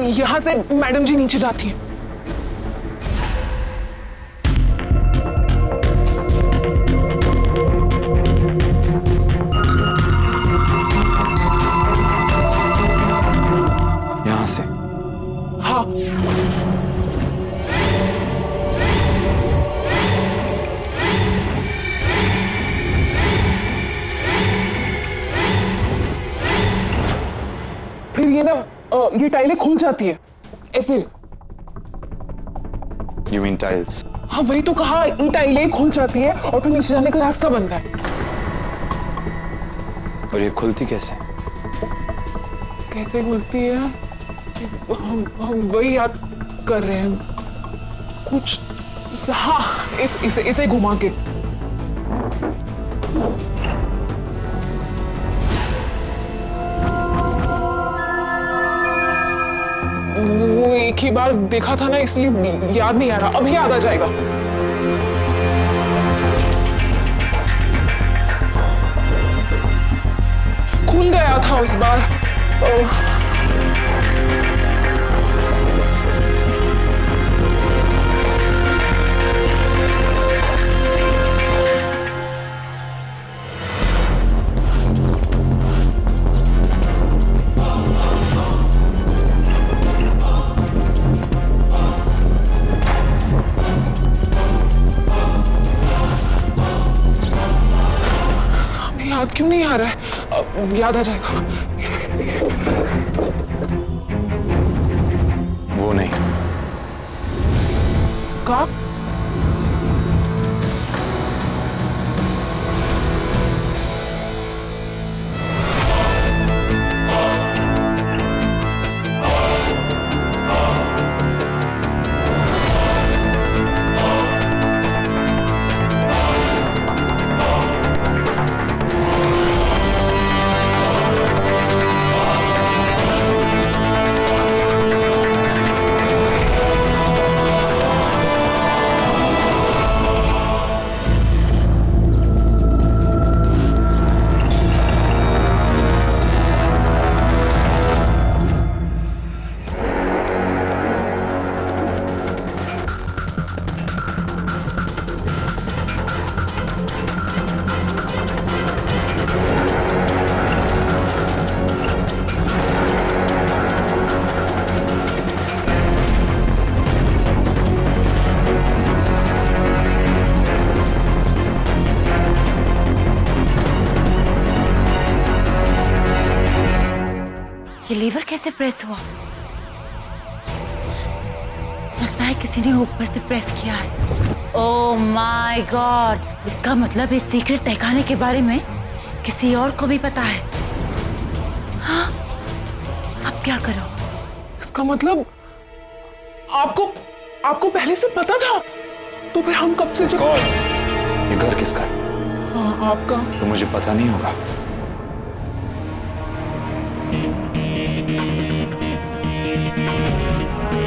यहाँ से मैडम जी नीचे जाती है। यहाँ से? हाँ। फिर ये ना ये टाइलें खुल जाती है ऐसे। You mean tiles? हाँ वही तो कहा, ये टाइलें खुल जाती है और फिर नीचे जाने का रास्ता बनता है। और ये खुलती कैसे? कैसे खुलती है? हम वही याद कर रहे हैं कुछ। हाँ इसे घुमा के। वो एक ही बार देखा था ना, इसलिए याद नहीं आ रहा। अभी याद आ जाएगा। खुल गया था उस बार। याद क्यों नहीं आ रहा है? अब याद आ जाएगा। वो नहीं। कहाँ? ये लीवर कैसे प्रेस हुआ? लगता है किसी ने ऊपर से प्रेस किया है। Oh my God! इसका मतलब इस सीक्रेट तहखाने के बारे में किसी और को भी पता है। हाँ? अब क्या करो? इसका मतलब आपको पहले से पता था? तो फिर हम कब से Of course. ये घर किसका है? हाँ आपका। तो मुझे पता नहीं होगा।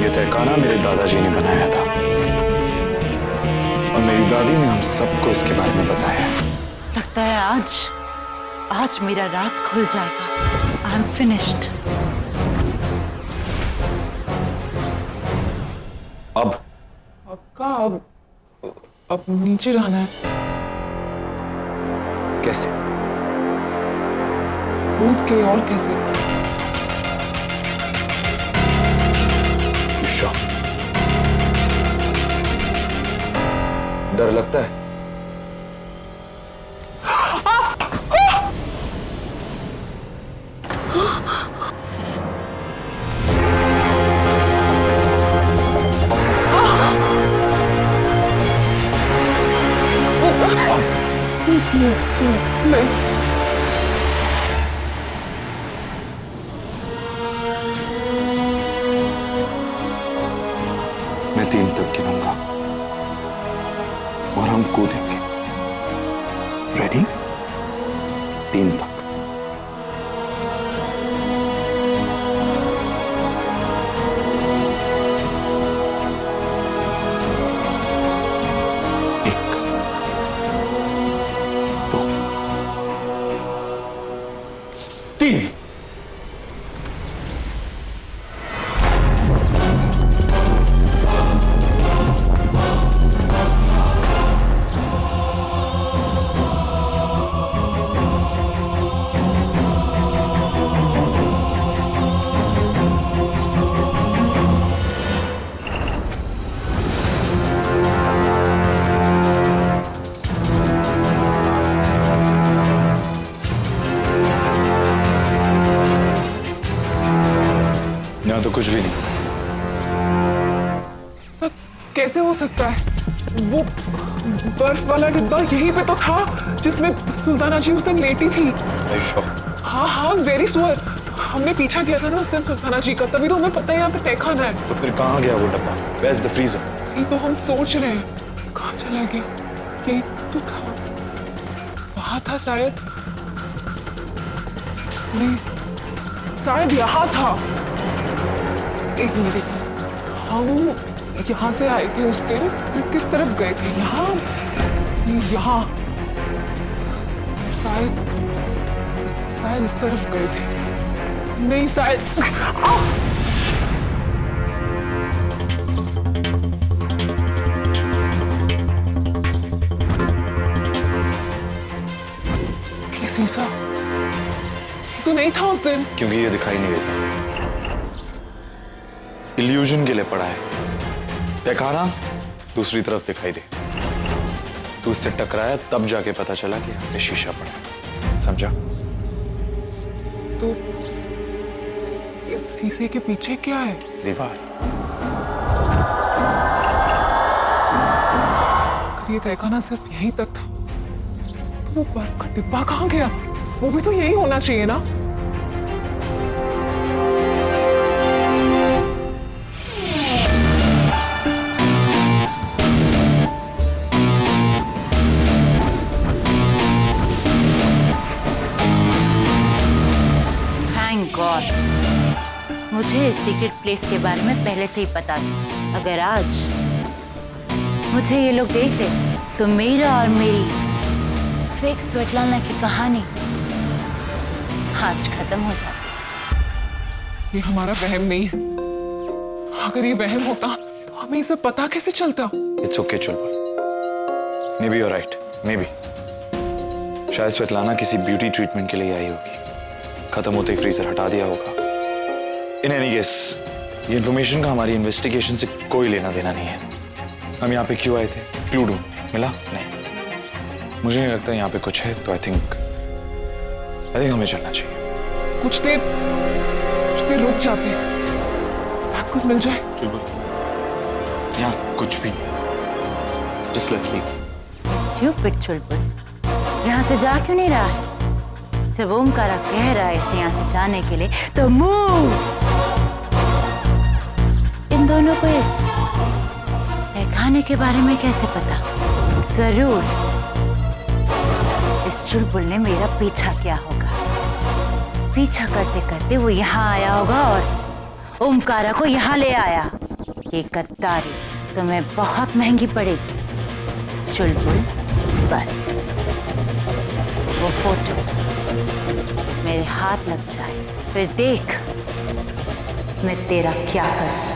ये तहखाना मेरे दादाजी ने बनाया था और मेरी दादी ने हम सबको इसके बारे में बताया। लगता है आज मेरा राज खुल जाएगा। I am finished. अब नीचे जाना है। कैसे? कूद के। और कैसे? Sure. डर लगता है? नहीं। मैं 3 तक गिनूंगा और हम कूदेंगे। रेडी? 3 तक। कुछ भी नहीं। सर कैसे हो सकता है? वो बर्फ वाला डिब्बा यहीं पे तो था जिसमें सुल्ताना जी उस दिन लेटी थी। हाँ हाँ, वेरी श्योर। हमने पीछा किया था ना उस दिन सुल्ताना जी का, तभी तो हमें पता है यहाँ पे तहखाना है। तो फिर कहाँ गया वो डब्बा? Where's the freezer? ये तो हम सोच रहे हैं कहाँ चला गया। यही तो था, वहाँ था शायद। नहीं, शायद यहाँ था। एक मिनट, हम यहाँ से आए थे उस दिन, फिर किस तरफ गए थे? यहाँ, यहाँ शायद इस तरफ गए थे। नहीं शायद शीशा तो नहीं था उस दिन, क्योंकि ये दिखाई नहीं देता। इल्यूजन के लिए पड़ा है। तहखाना दूसरी तरफ दिखाई दे। तू उससे टकराया तब जाके पता चला कि यहाँ पे शीशा पड़ा है। समझा? तो इस शीशे के पीछे क्या है? दीवार। ये तहखाना सिर्फ यहीं तक था, तो वो बर्फ का डिब्बा कहाँ गया? वो भी तो यही होना चाहिए ना। थैंक गॉड, मुझे इस सीक्रेट प्लेस के बारे में पहले से ही पता था। अगर आज मुझे ये लोग देख ले तो मेरा और मेरी फेक स्वेटलाना की कहानी आज खत्म हो जाती। ये हमारा वहम नहीं है। अगर ये वहम होता तो हमें इसे पता कैसे चलता? It's okay Chulbul. May be you're right, may be. शायद स्वेटलाना किसी ब्यूटी ट्रीटमेंट के लिए आई होगी, खत्म होते ही फ्रीजर हटा दिया होगा। इन एनी केस ये इंफॉर्मेशन का हमारी इन्वेस्टिगेशन से कोई लेना देना नहीं है। हम यहाँ पे क्यों आए थे? क्लू ढूंढ। मिला? नहीं, मुझे नहीं लगता यहाँ पे कुछ है। तो आई थिंक हमें चलना चाहिए। कुछ देर रुक जाते हैं, साथ कुछ मिल जाए। चुलबुल, यहाँ कुछ भी नहीं। Just let's leave. स्टूपिड चुलबुल, यहाँ से जा क्यों नहीं रहा है? जब ओमकारा कह रहा है इसे यहाँ से जाने के लिए, तो मूव। इन दोनों को इस तहखाने के बारे में कैसे पता? जरूर इस चुलबुल ने मेरा पीछा किया होगा। पीछा करते करते वो यहाँ आया होगा और ओमकारा को यहाँ ले आया। ये गद्दारी तुम्हें बहुत महंगी पड़ेगी चुलबुल। बस वो फोटो मेरे हाथ लग जाए, फिर देख मैं तेरा क्या करूं।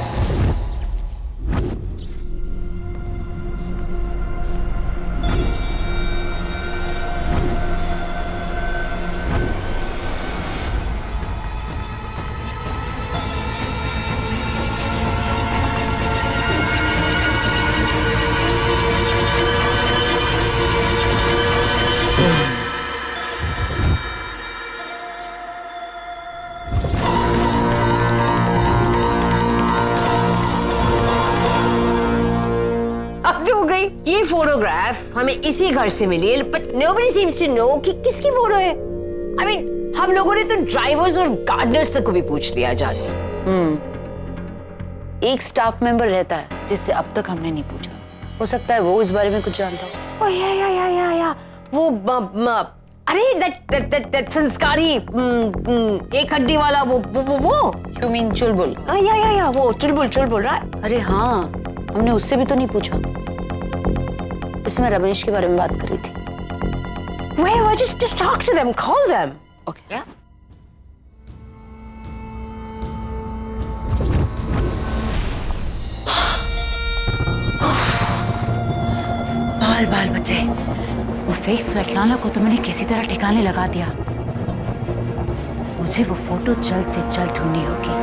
ये फोटोग्राफ हमें इसी घर से मिली है, but nobody seems to know कि किसकी फोटो है। आई मीन हम लोगों ने तो ड्राइवर्स और गार्डनर्स तक को भी पूछ लिया जाने। एक स्टाफ मेंबर रहता है जिससे अब तक हमने नहीं पूछा। हो सकता है वो इस बारे में कुछ जानता हो। ओह या वो अरे दैट संस्कारी एक हड्डी वाला वो You mean चुलबुल? या वो चुलबुल राइट। अरे हाँ, हमने उससे भी तो नहीं पूछा। इसमें रमेश के बारे में बात करी थी। Wait, just talk to them, call them. Okay. Yeah. बाल बचे। वो फेक स्वेटलाना को तुमने किसी तरह ठिकाने लगा दिया। मुझे वो फोटो जल्द से जल्द ढूंढनी होगी।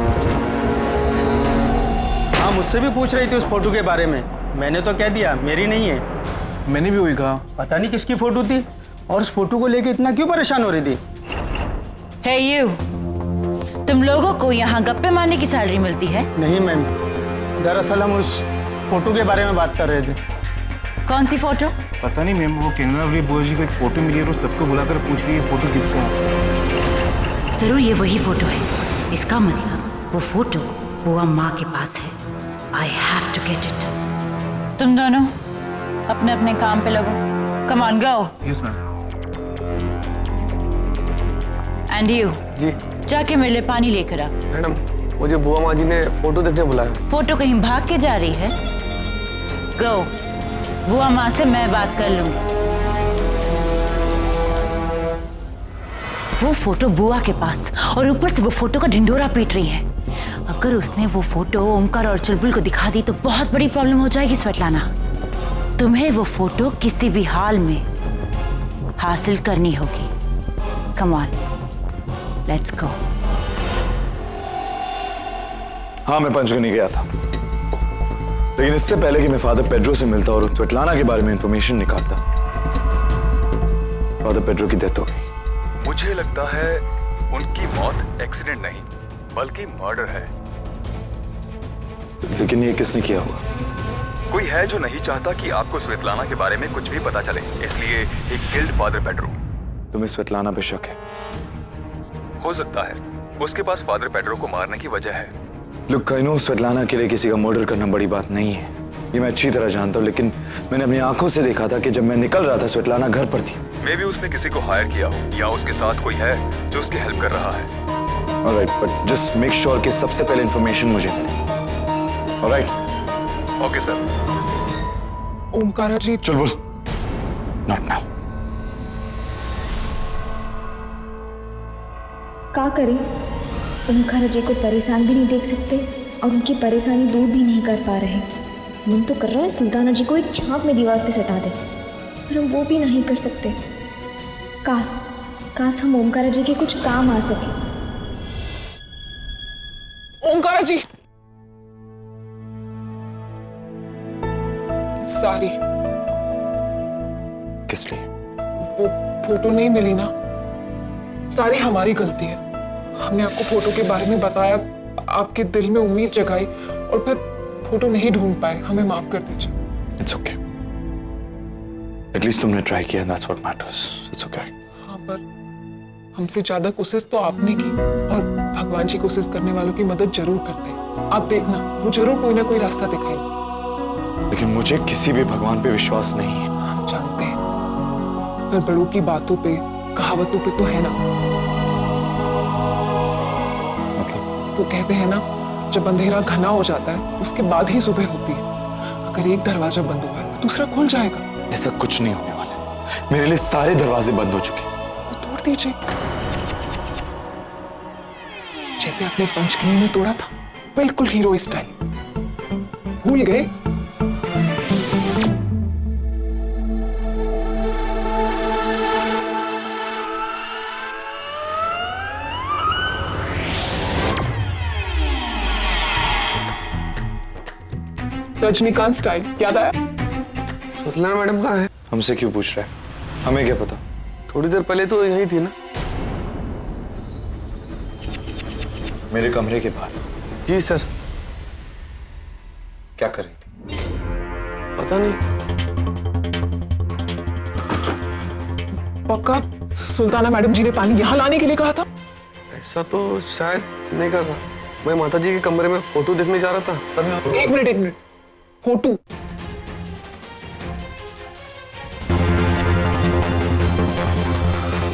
हाँ, मुझसे भी पूछ रही थी उस फोटो के बारे में। मैंने तो कह दिया मेरी नहीं है। मैंने भी वही कहा। पता नहीं किसकी फोटो थी और उस फोटो को लेके इतना क्यों परेशान हो रही थी। Hey you, तुम तुम लोगों को यहाँ गप्पे मारने की सैलरी मिलती है? नहीं मैम, दरअसल हम उस फोटो के बारे में बात कर रहे थे। कौन सी फोटो? पता नहीं मैम, वो केनरा बोस जी को एक फोटो मिली है, तो सबको बुलाकर पूछ रही है फोटो किसका है। जरूर ये वही फोटो है। इसका मतलब वो फोटो बुआ माँ के पास है। I have to get it. तुम दोनों अपने अपने काम पे लगो। Come on go. Yes ma'am. And you जी जाके मेरे लिए पानी लेकर आ। मैडम, मुझे बुआ माँ जी ने फोटो देखने बुलाया। फोटो कहीं भाग के जा रही है? गो, बुआ माँ से मैं बात कर लूंगी। वो फोटो बुआ के पास, और ऊपर से वो फोटो का ढिंढोरा पीट रही है। अगर उसने वो फोटो ओमकार और चुलबुल को दिखा दी तो बहुत बड़ी प्रॉब्लम हो जाएगी स्वेटलाना। तुम्हें वो फोटो किसी भी हाल में हासिल करनी होगी। Come on, let's go. हाँ, मैं पंचगनी गया था, लेकिन इससे पहले कि मैं फादर पेड्रो से मिलता और स्वेटलाना के बारे में इंफॉर्मेशन निकालता, फादर पेड्रो की डेथ हो गई। मुझे लगता है उनकी मौत एक्सीडेंट नहीं बल्कि मर्डर है। लेकिन ये किसने किया होगा? कोई है जो नहीं चाहता कि आपको स्वेतलाना के बारे में कुछ भी पता चले, इसलिए ही किल्ड फादर पेड्रो। तुम्हें स्वेटलाना पे शक है? हो सकता है उसके पास फादर पेड्रो को मारने की वजह है। लुक, आई नो स्वेटलाना के लिए किसी का मर्डर करना बड़ी बात नहीं है, ये मैं अच्छी तरह जानता हूँ, लेकिन मैंने अपनी आंखों से देखा था कि जब मैं निकल रहा था स्वेटलाना घर पर थी। मे बी उसने किसी को हायर किया हो या उसके साथ कोई है जो उसकी हेल्प कर रहा है। Alright, but just make sure कि सबसे पहले इंफॉर्मेशन मुझे मिले। Alright? Okay sir. Omkara ji, Chulbul, not now. क्या करें? ओमकारा जी को परेशान भी नहीं देख सकते और उनकी परेशानी दूर भी नहीं कर पा रहे। मन तो कर रहा है सुल्ताना जी को एक छाप में दीवार पे सटा दे, पर हम वो भी नहीं कर सकते। काश हम ओमकारा जी के कुछ काम आ सके। ओमकारा जी, सॉरी। किस लिए? वो फोटो नहीं मिली ना, सारी हमारी गलती है। हमने आपको फोटो के बारे में बताया, आपके दिल में उम्मीद जगाई और फिर फोटो नहीं ढूंढ पाए। हमें माफ कर दीजिए। इट्स ओके, एटलीस्ट तुमने ट्राई किया, that's what matters. It's okay. हाँ, पर हमसे ज्यादा कोशिश तो आपने की, और भगवान जी कोशिश करने वालों की मदद जरूर करते हैं। आप देखना, वो जरूर कोई ना कोई रास्ता दिखाएंगे। लेकिन मुझे किसी भी भगवान पे विश्वास नहीं है। हम जानते हैं, पर बड़ों की बातों पे, कहावतों पे तो है ना। मतलब? वो कहते हैं ना, जब अंधेरा घना हो जाता है उसके बाद ही सुबह होती है। अगर एक दरवाजा बंद हुआ है तो दूसरा खुल जाएगा। ऐसा कुछ नहीं होने वाला है। मेरे लिए सारे दरवाजे बंद हो चुके हैं। वो तोड़ दीजिए, जैसे आपने पंचगनी में तोड़ा था, बिल्कुल हीरो स्टाइल। भूल गए? रजनीकांत स्टाइल याद आया? सुल्ताना मैडम कहाँ है? हमसे क्यों पूछ रहा है? हमें क्या पता? थोड़ी देर पहले तो यही थी ना। मेरे कमरे के बाहर। जी सर। क्या कर रही थी? पता नहीं। पक्का सुल्ताना मैडम जी ने पानी यहाँ लाने के लिए कहा था? ऐसा तो शायद नहीं कहा था। मैं माता जी के कमरे में फोटो देखने जा रहा था, तभी एक मिनट, फोटो?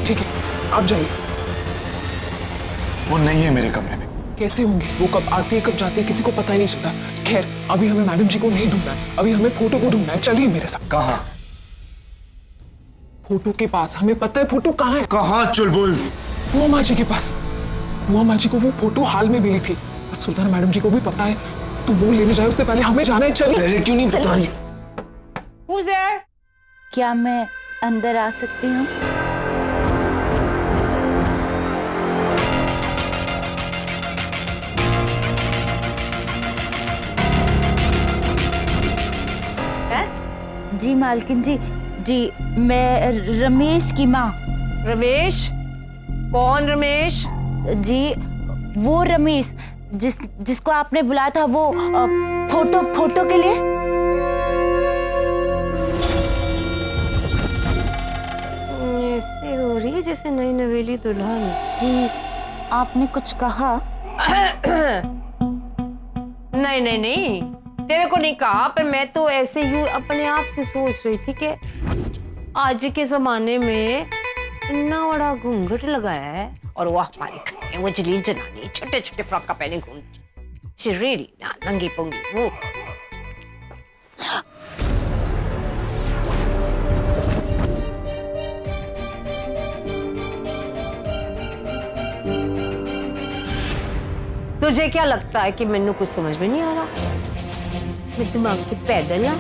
ठीक है, आप जाइए। वो नहीं है मेरे कमरे में। कैसे होंगे? वो कब आती है कब जाती है किसी को पता ही नहीं चलता। खैर, अभी हमें मैडम जी को नहीं ढूंढना है, अभी हमें फोटो को ढूंढना है। चलिए मेरे साथ। कहाँ? फोटो के पास। हमें पता है फोटो कहाँ है। कहाँ चुलबुल? बुआ माँ जी के पास। बुआ माँ जी को वो फोटो हाल में मिली थी, सुल्ताना मैडम जी को भी पता है, तो वो लेने जाए उससे पहले हमें जाना है। चलिए। क्यों नहीं बता रही? Who's there? क्या मैं अंदर आ सकती हूँ? जी मालकिन जी, मैं रमेश की माँ। रमेश? कौन रमेश? जी, वो रमेश जिसको आपने बुलाया था वो फोटो के लिए। ऐसे हो रही है जैसे नई नवेली दुल्हन। जी आपने कुछ कहा? नहीं, तेरे को नहीं कहा, पर मैं तो ऐसे ही अपने आप से सोच रही थी कि आज के जमाने में इतना बड़ा घूंघट लगाया है और वो हमारे घर में वो जलील जनानी छोटे छोटे फ्रॉक का पहने घूम चिरेली ना नंगी पुंगी वो। तुझे क्या लगता है कि मैंने कुछ समझ में नहीं आ रहा? मेरे दिमाग की पैदल है,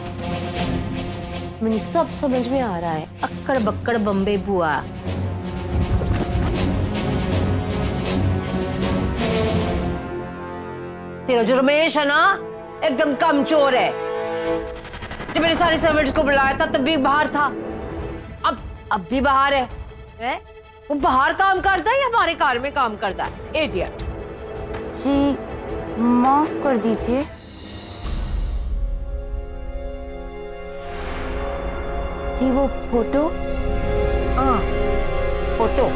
मुझे सब समझ में आ रहा है। अक्कड़ बक्कड़ बम्बे बुआ। तेरा जो रमेश है ना एकदम कमचोर है। जब मैंने सारे सर्वेंट्स को बुलाया था तब भी बाहर था, अब भी बाहर है? वो बाहर काम करता है या हमारे कार में काम करता है? इडियट। जी माफ कर दीजिए। जी वो फोटो। हाँ फोटो।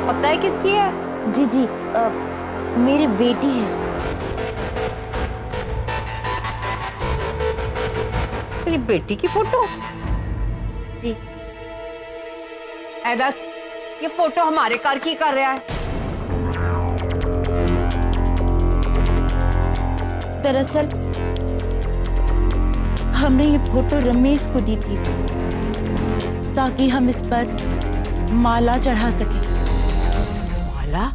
पता है किसकी है? जी मेरी बेटी है। मेरी बेटी की फोटो? जी। दस, ये फोटो हमारे कार की कर रहा है? दरअसल हमने ये फोटो रमेश को दी थी ताकि हम इस पर माला चढ़ा सके। माला?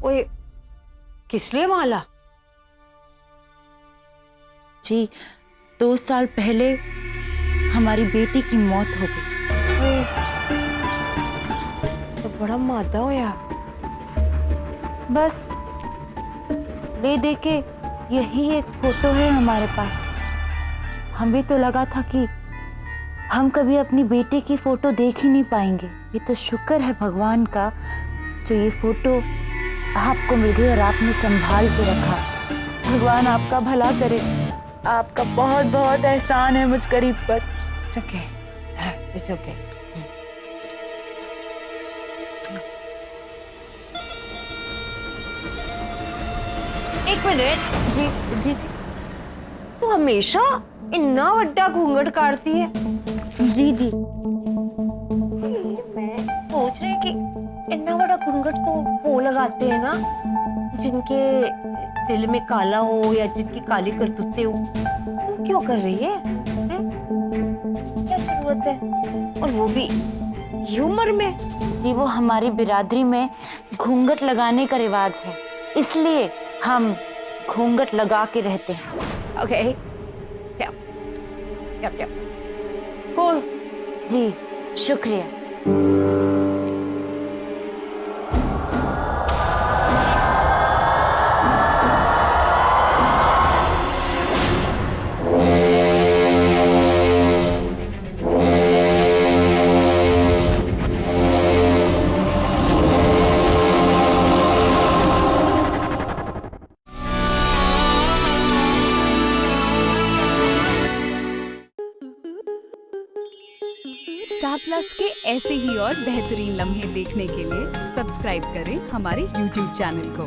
ओए, किस लिए माला? जी 2 साल पहले हमारी बेटी की मौत हो गई। तो बड़ा मादा होया। बस ले दे के यही एक फोटो है हमारे पास। हमें तो लगा था कि हम कभी अपनी बेटी की फोटो देख ही नहीं पाएंगे। ये तो शुक्र है भगवान का जो ये फोटो आपको मिल गई और आपने संभाल के रखा। भगवान आपका भला करे। आपका बहुत बहुत एहसान है मुझ गरीब पर। It's okay. It's okay. एक मिनट। जी तू हमेशा इतना बड़ा घूंघट काटती है? जी मैं सोच रही कि इतना बड़ा घूंघट तो वो लगाते हैं ना जिनके दिल में काला हो या जिनकी काली करतूतें हो। तू क्यों कर रही है? क्या जरूरत है? और वो भी ये उम्र में? जी वो हमारी बिरादरी में घूंघट लगाने का रिवाज है, इसलिए हम घूंघट लगा के रहते हैं। ओके। कूल। जी शुक्रिया। स्टार प्लस के ऐसे ही और बेहतरीन लम्हे देखने के लिए सब्सक्राइब करें हमारे YouTube चैनल को।